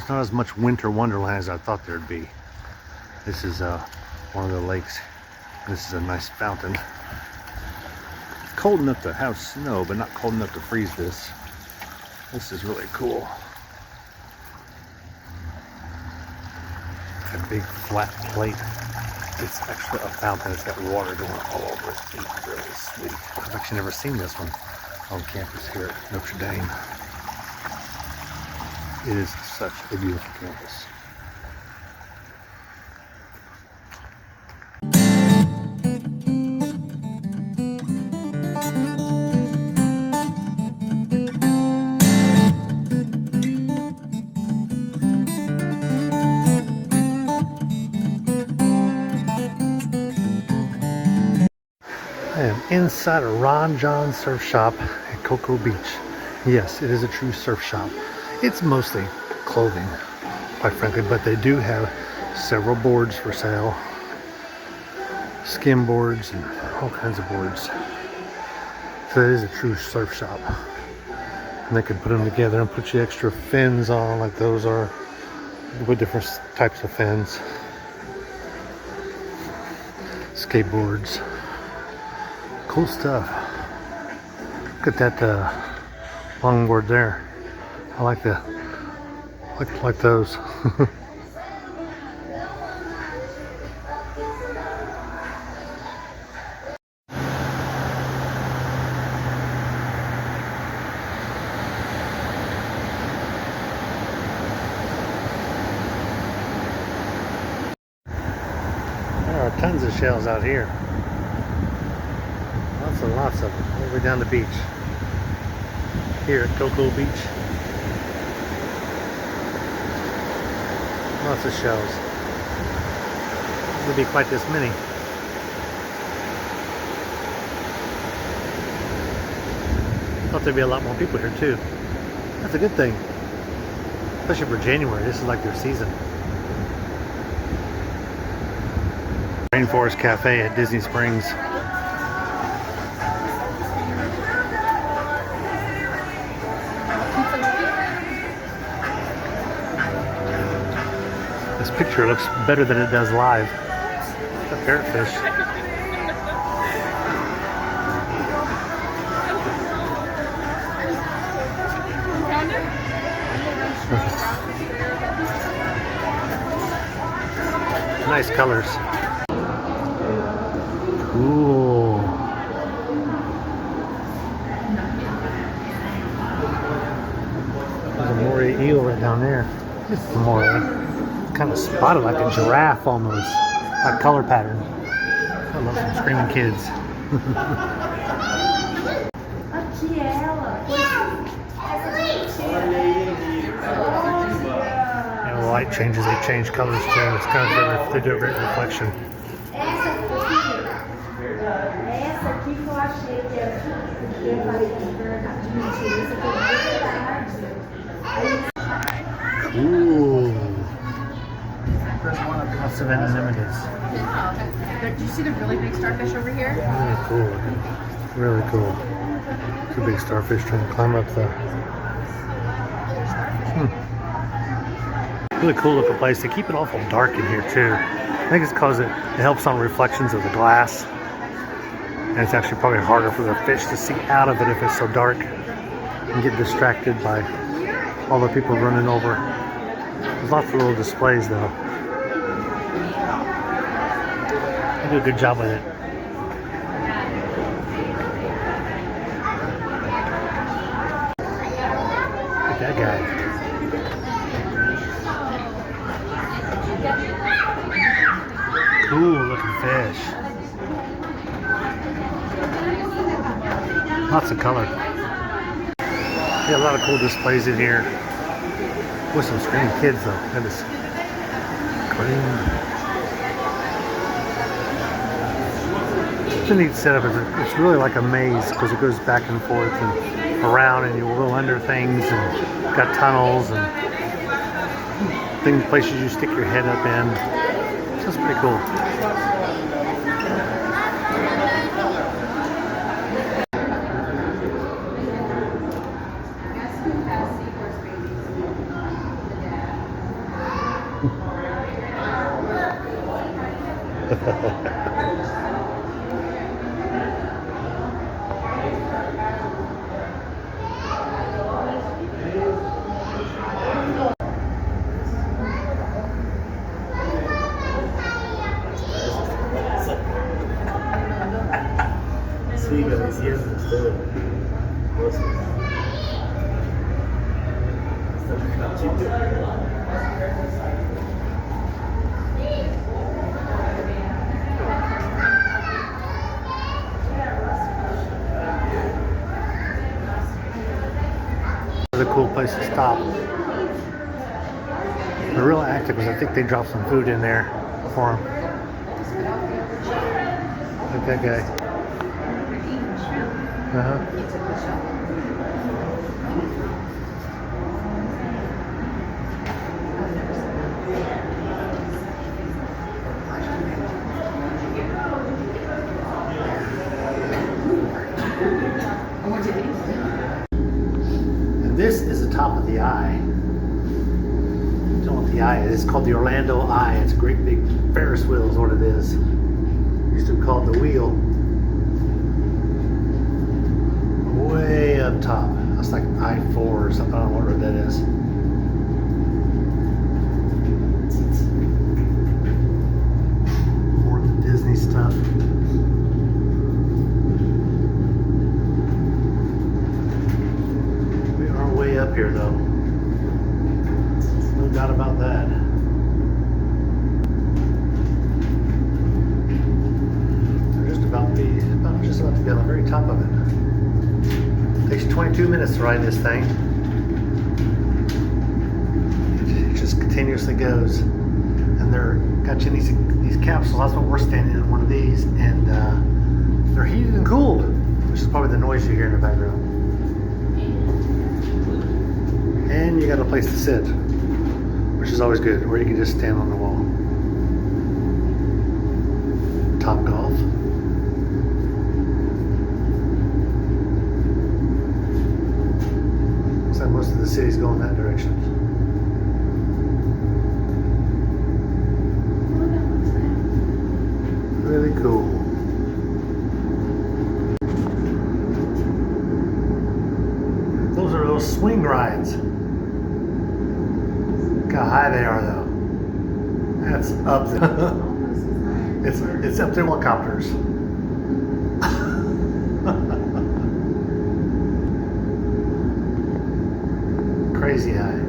there's not as much winter wonderland as I thought there'd be. This is one of the lakes. This is a nice fountain. It's cold enough to have snow, but not cold enough to freeze this. This is really cool. A big flat plate. It's actually a fountain. It's got water going all over it. It's really sweet. I've actually never seen this one on campus here at Notre Dame. It is such a beautiful campus. I am inside a Ron John surf shop at Cocoa Beach. Yes, it is a true surf shop. It's mostly clothing, quite frankly, but they do have several boards for sale. Skim boards and all kinds of boards. So it is a true surf shop. And they can put them together and put you extra fins on like those are, with different types of fins. Skateboards. Cool stuff. Look at that longboard there. I like those. There are tons of shells out here. Lots and lots of them, all the way down the beach. Here at Cocoa Beach. Lots of shells. There'll be quite this many. Thought there'd be a lot more people here too. That's a good thing. Especially for January, this is like their season. Rainforest Cafe at Disney Springs. This picture looks better than it does live. A parrotfish. Nice colors. Cool. There's a moray eel right down there. Just a moray. Kind of spotted like a giraffe almost. That color pattern. I love some screaming kids. And the light changes, they change colors too. It's kind of they do a great reflection. Ooh. Lots of anemones. Do you see the really big starfish over here? Really cool. Really cool. It's a big starfish trying to climb up the... Really cool looking place. They keep it awful dark in here too. I think it's because it helps on reflections of the glass. And it's actually probably harder for the fish to see out of it if it's so dark and get distracted by all the people running over. There's lots of little displays though. They do a good job with it. Look at that guy. Cool looking fish. Lots of color. Yeah, a lot of cool displays in here. With some screaming kids though. That is green. It's a neat setup. It's really like a maze because it goes back and forth and around, and you will go under things, and got tunnels and things, places you stick your head up in. So it's pretty cool. Siga, sí, es todo. It's a cool place to stop. They're real active because I think they dropped some food in there for them. Look at that guy. And this is the top of the eye. Don't know what the eye is. It's called the Orlando Eye. It's a great big Ferris wheel is what it is. Used to be called the wheel. Way up top. That's like I-4 or something. I don't know what road that is. More of the Disney stuff. We are way up here though. No doubt about that. We're just about to be on the very top of it. Takes you 22 minutes to ride this thing. It just continuously goes. And they're got you in these capsules. That's what we're standing in, one of these. And they're heated and cooled, which is probably the noise you hear in the background. And you got a place to sit, which is always good, or you can just stand on the wall. Top Golf. Looks like most of the cities go in that direction. Really cool. Those are those swing rides. Look how high they are though. That's up there. It's up to helicopters. Crazy high.